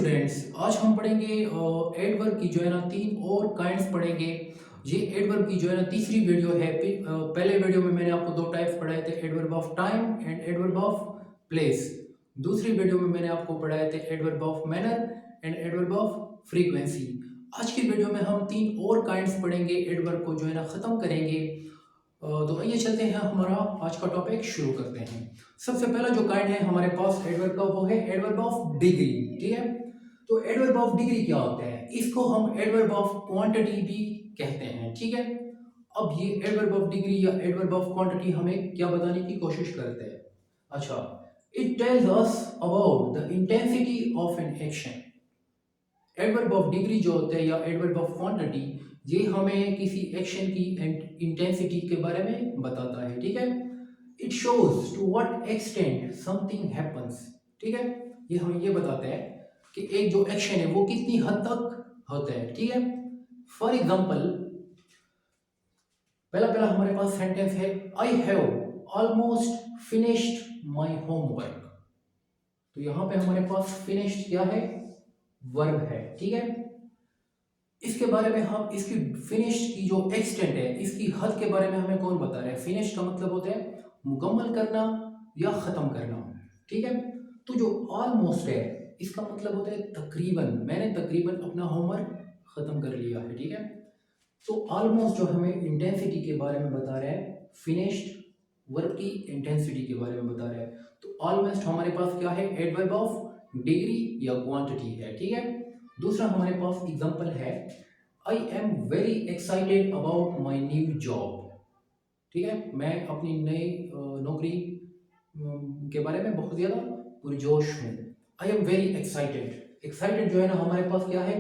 Students, आज हम पढ़ेंगे एडवर्ब की जो है ना तीन और काइंड्स पढ़ेंगे। ये एडवर्ब की जो है ना तीसरी वीडियो है। पहले वीडियो में मैंने आपको दो टाइप्स पढ़ाए थे, adverb of time and adverb of place. दूसरी वीडियो में मैंने आपको पढ़ाए थे adverb of manner and adverb of frequency. आज की वीडियो में हम तीन और काइंड्स पढ़ेंगे, एडवर्ब को जो है ना ख़त्म करेंगे। तो आइए चलते हैं, हमारा आज का टॉपिक शुरू करते हैं। सबसे पहला जो काइंड है हमारे पास एडवर्ब का, वो है एडवर्ब ऑफ डिग्री। ठीक है, तो एडवर्ब ऑफ डिग्री क्या होता है? इसको हम एडवर्ब ऑफ क्वांटिटी भी कहते हैं। ठीक है, अब ये एडवर्ब ऑफ डिग्री या एडवर्ब ऑफ क्वांटिटी हमें क्या बताने की कोशिश करते हैं? अच्छा, it tells us about the intensity of an action. Adverb of degree जो होता है या एडवर्ब ऑफ क्वांटिटी, ये हमें किसी एक्शन की इंटेंसिटी के बारे में बताता है। ठीक है, it shows to what extent something happens. ठीक है, ये हमें ये बताता है कि एक जो एक्शन है वो कितनी हद तक होता है। ठीक है, फॉर एग्जाम्पल, पहला पहला हमारे पास सेंटेंस है, I have almost finished my homework. तो यहाँ पे हमारे पास फिनिश्ड क्या है? वर्ब है। ठीक है, इसके बारे में हम इसकी फिनिश की जो एक्सटेंट है, इसकी हद के बारे में हमें कौन बता रहा है? फिनिश का मतलब होता है मुकम्मल करना या ख़त्म करना। ठीक है, तो जो ऑलमोस्ट है इसका मतलब होता है तकरीबन, मैंने तकरीबन अपना होमवर्क ख़त्म कर लिया है। ठीक है, तो ऑलमोस्ट जो हमें इंटेंसिटी के बारे में बता रहा है, फिनिश्ड वर्क की इंटेंसिटी के बारे में बता रहा है। तो ऑलमोस्ट हमारे पास क्या है? एडवर्ब ऑफ डिग्री या क्वांटिटी है। ठीक है, दूसरा हमारे पास एग्जांपल है, I am very excited about my new job. ठीक है, मैं अपनी नई नौकरी के बारे में बहुत ज़्यादा पुरजोश हूँ। I am very excited, excited जो है ना हमारे पास क्या है?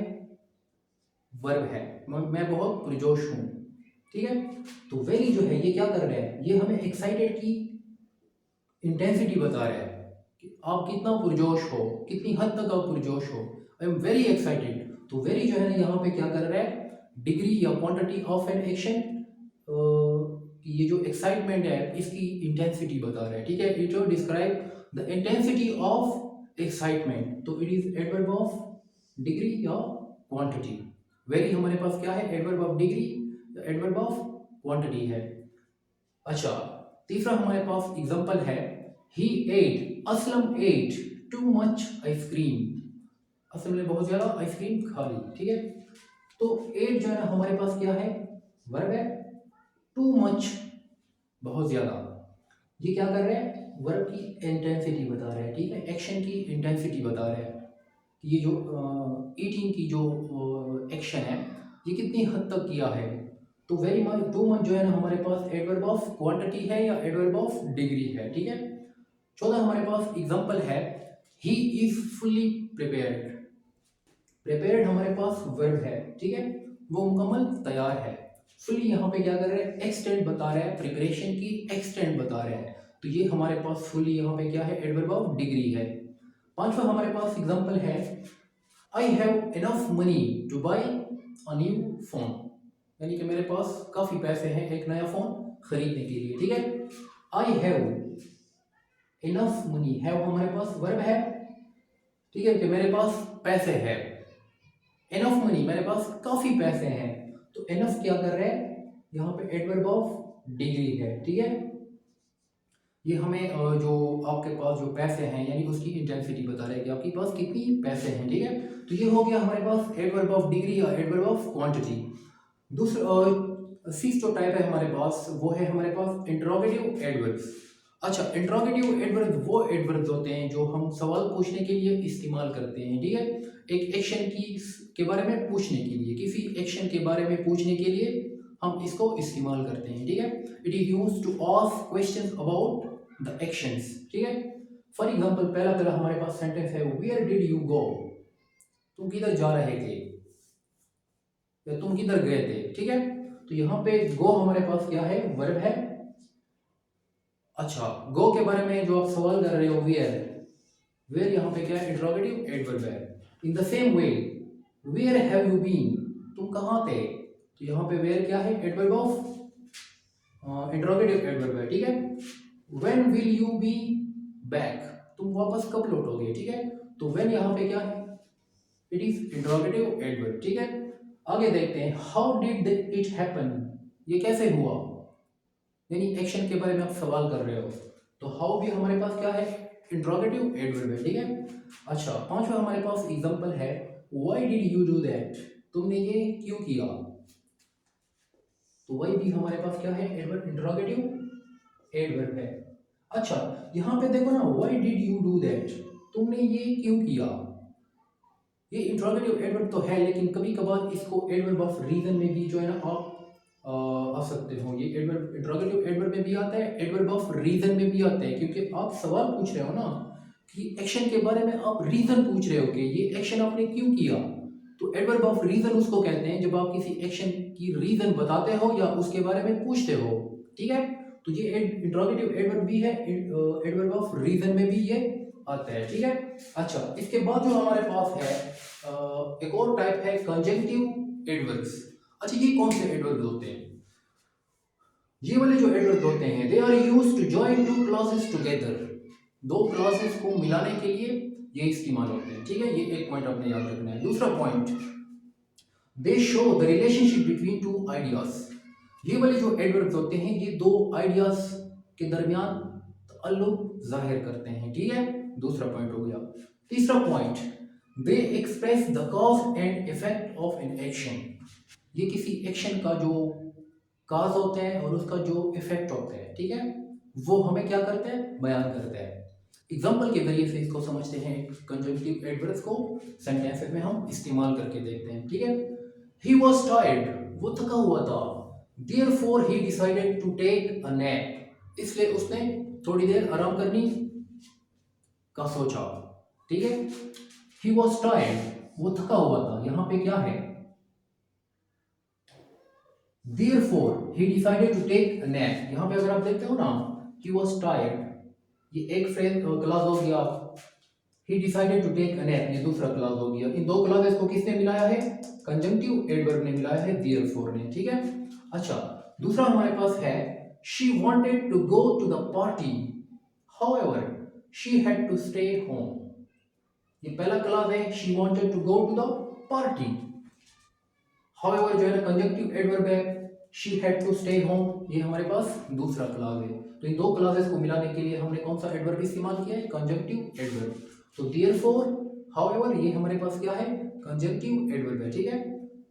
वर्ब है। मैं बहुत पुरजोश हूँ। ठीक है, तो वेरी जो है ये क्या कर रहा है? ये हमें एक्साइटेड की इंटेंसिटी बता रहा है कि आप कितना पुरजोश हो, कितनी हद तक आप पुरजोश हो। आई एम वेरी एक्साइटेड, तो वेरी जो है ना यहाँ पे क्या कर रहा है? डिग्री या क्वांटिटी ऑफ एन एक्शन, ये जो एक्साइटमेंट है इसकी इंटेंसिटी बता रहा है। ठीक है, it will describe the intensity of excitement, तो it is adverb of degree या क्वांटिटी। वेरी हमारे पास क्या है? एडवर्ब ऑफ डिग्री या एडवर्ब ऑफ क्वांटिटी है। अच्छा, तीसरा हमारे पास एग्जांपल है, he ate, Aslam ate too much ice cream. Aslam ने बहुत ज़्यादा आइसक्रीम खा ली। ठीक है, तो एट जो है ना हमारे पास क्या है? वर्ब है। टू मच, बहुत ज़्यादा, ये क्या कर रहे हैं? वर्ब की इंटेंसिटी बता रहे हैं। ठीक है, एक्शन की इंटेंसिटी बता रहे हैं कि ये जो ईटिंग की जो एक्शन है ये कितनी हद तक किया है। तो वेरी मच, टू मच जो है ना हमारे पास एडवर्ब ऑफ क्वांटिटी है या एडवर्ब ऑफ डिग्री है। ठीक है, चौथा हमारे पास एग्जांपल है, he is fully prepared. Prepared हमारे पास वर्ब है। ठीक है, वो मुकम्मल तैयार है। फुल्ली यहाँ पे क्या कर रहे हैं? एक्सटेंट बता रहा है, प्रिपरेशन की एक्सटेंट बता रहा है। तो ये हमारे पास फुल्ली यहाँ पे क्या है? एडवर्ब ऑफ डिग्री है। पांचवा हमारे पास एग्जांपल है, I have enough money two by a new phone. यानी कि मेरे पास काफ़ी पैसे हैं एक नया फ़ोन खरीदने के लिए। ठीक है, I have enough money, have हमारे पास वर्ब है। ठीक है, कि मेरे पास पैसे हैं। इनफ मनी, मेरे पास काफ़ी पैसे हैं। तो इनफ क्या कर रहे हैं? यहाँ पे एडवर्ब ऑफ डिग्री है। ठीक है, ये हमें जो आपके पास जो पैसे हैं यानी उसकी इंटेंसिटी बता रहा है कि आपके पास कितनी पैसे हैं। ठीक है, तो ये हो गया हमारे पास एडवर्ब ऑफ डिग्री या एडवर्ब ऑफ क्वांटिटी। दूसरा सिक्स जो टाइप है हमारे पास, वो है हमारे पास इंट्रोगेटिव एडवर्ब्स। अच्छा, इंट्रोगेटिव एडवर्ब वो एडवर्ब्स होते हैं जो हम सवाल पूछने के लिए इस्तेमाल करते हैं। ठीक है, एक एक्शन की के बारे में पूछने के लिए, किसी एक्शन के बारे में पूछने के लिए हम इसको इस्तेमाल करते हैं। ठीक है, it is used to ask questions about the actions. ठीक है, फॉर एग्जांपल, पहला पहला हमारे पास सेंटेंस है, वेयर डिड यू गो? तुम किधर जा रहे थे या तुम किधर गए थे। ठीक है, तो यहाँ पे गो हमारे पास क्या है? वर्ब है। अच्छा, गो के बारे में जो आप सवाल कर रहे हो, वेयर, वेयर यहाँ पे क्या है? इंट्रोगेटिव एडवर्ब है। In the same way, where have you been? तुम कहाँ थे? तो यहाँ पे वेयर क्या है? एडवर्ब ऑफ इंट्रोगेटिव एडवर्ब है। ठीक है, when will you be back? तुम वापस कब लौटोगे? ठीक है, तो व्हेन यहाँ पे क्या है? इट इज इंट्रोगेटिव एडवर्ब, ठीक है। आगे देखते हैं, हाउ डिड इट हैपन, ये कैसे हुआ, यानी एक्शन के बारे में आप सवाल कर रहे हो, तो हाउ भी हमारे पास क्या है, इंट्रोगेटिव एडवर्ब है, ठीक है। अच्छा, पांचवा हमारे पास एग्जांपल है, why did you do that, तुमने ये क्यों किया, तो वही भी हमारे पास क्या है, एडवर्ब, इंट्रोगेटिव एडवर्ब है। अच्छा, यहाँ पे देखो ना, why did you do that, तुमने ये क्यों किया, ये इंट्रोगेटिव एडवर्ब तो है, लेकिन कभी कभार इसको एडवर्ब ऑफ रीजन में भी जो है ना आप आ सकते हो, ये एडवर्ब इंट्रोगेटिव एडवर्ब में भी आता है, एडवर्ब ऑफ रीजन में भी आता है, क्योंकि आप सवाल पूछ रहे हो ना कि एक्शन के बारे में आप रीजन पूछ रहे हो कि ये एक्शन आपने क्यों किया, तो एडवर्ब ऑफ रीजन उसको कहते हैं जब आप किसी एक्शन की रीजन बताते हो या उसके बारे में पूछते हो, ठीक है। तो ये इंट्रोगेटिव एडवर्ब भी है, एडवर्ब ऑफ रीजन में भी ये आता है, ठीक है। अच्छा, इसके बाद जो हमारे पास है एक और टाइप है कंजंक्टिव एडवर्ब्स। अच्छा, ये कौन से एडवर्ब्स होते हैं, ये वाले जो एडवर्ब्स होते हैं, they are used to join two clauses together, दो क्लॉजेस को मिलाने के लिए ये इस्तेमाल होते हैं, ठीक है। ये एक पॉइंट आपने याद रखना है। दूसरा point, they show the relationship between two ideas, ये वाले जो एडवर्ब्स होते हैं ये दो आइडियाज के दरमियान ताल्लुक जाहिर करते हैं, ठीक है। दूसरा पॉइंट हो गया। तीसरा point, they express the cause and effect of an action, ये किसी एक्शन का जो काज होता है और उसका जो इफेक्ट होता है, ठीक है, वो हमें क्या करते हैं, बयान करते हैं। एग्जाम्पल के जरिए से इसको समझते हैं, कंजंक्टिव एडवर्ब्स को सेंटेंसेस में हम इस्तेमाल करके देखते हैं, ठीक है। ही वॉज टायर्ड, वो थका हुआ था, therefore he decided to take a nap, इसलिए उसने थोड़ी देर आराम करनी का सोचा, ठीक है। ही वॉज टायर्ड, वो थका हुआ था, यहाँ पे क्या है, therefore he decided to take a nap, यहाँ पे अगर आप देखते हो ना, he was tired, ये एक फ्रेज क्लॉज हो गया, he decided to take a nap ये दूसरा क्लॉज हो गया। इन दो क्लॉजेस को किसने मिलाया है, कंजंक्टिव एडवर्ब ने मिलाया है, therefore ने, ठीक है। अच्छा, दूसरा हमारे पास है, she wanted to go to the party however she had to stay home, ये पहला क्लॉज है, she wanted to go to the party, however जो है ना कंजंक्टिव एडवर्ब है, she had to stay home, ये हमारे पास दूसरा क्लॉज है। तो इन दो क्लॉजेस को मिलाने के लिए हमने कौन सा एडवर्ब इस्तेमाल किया है, कंजंक्टिव एडवर्ब। तो therefore, however ये हमारे पास क्या है, कंजंक्टिव एडवर्ब है, ठीक है।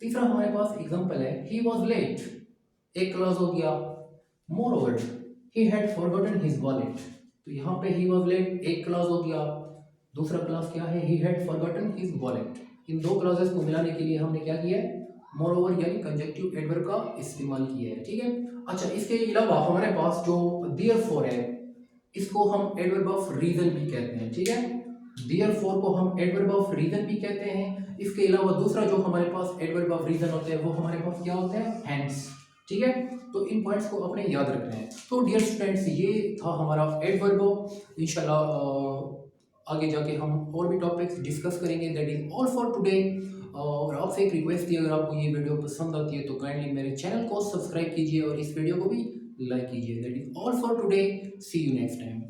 तीसरा हमारे पास एग्जांपल है, he was late, एक क्लॉज हो गया, moreover he had forgotten his wallet, तो यहाँ पे he was late एक क्लॉज हो गया, दूसरा क्लॉज क्या है, he had forgotten his wallet। इन दो क्लॉजेस को मिलाने के लिए हमने क्या किया है, मोरओवर यानी कंजंक्टिव एडवर्ब का इस्तेमाल किया है, ठीक है। अच्छा, इसके अलावा हमारे पास जो देयरफॉर है, इसको हम एडवर्ब ऑफ रीजन भी कहते हैं, ठीक है। देयरफॉर को हम एडवर्ब ऑफ रीजन भी कहते हैं। इसके अलावा दूसरा जो हमारे पास एडवर्ब ऑफ रीजन होता है वो हमारे पास क्या होता है, हैंस, ठीक है। तो इन पॉइंट्स को अपने याद रखना है। तो डियर स्टूडेंट्स, ये था हमारा एडवर्ब। इंशाल्लाह आगे जाके हम और भी टॉपिक्स डिस्कस करेंगे। That is all for today. और आपसे एक रिक्वेस्ट थी, अगर आपको ये वीडियो पसंद आती है तो काइंडली मेरे चैनल को सब्सक्राइब कीजिए और इस वीडियो को भी लाइक कीजिए। That is all for today, see you next time.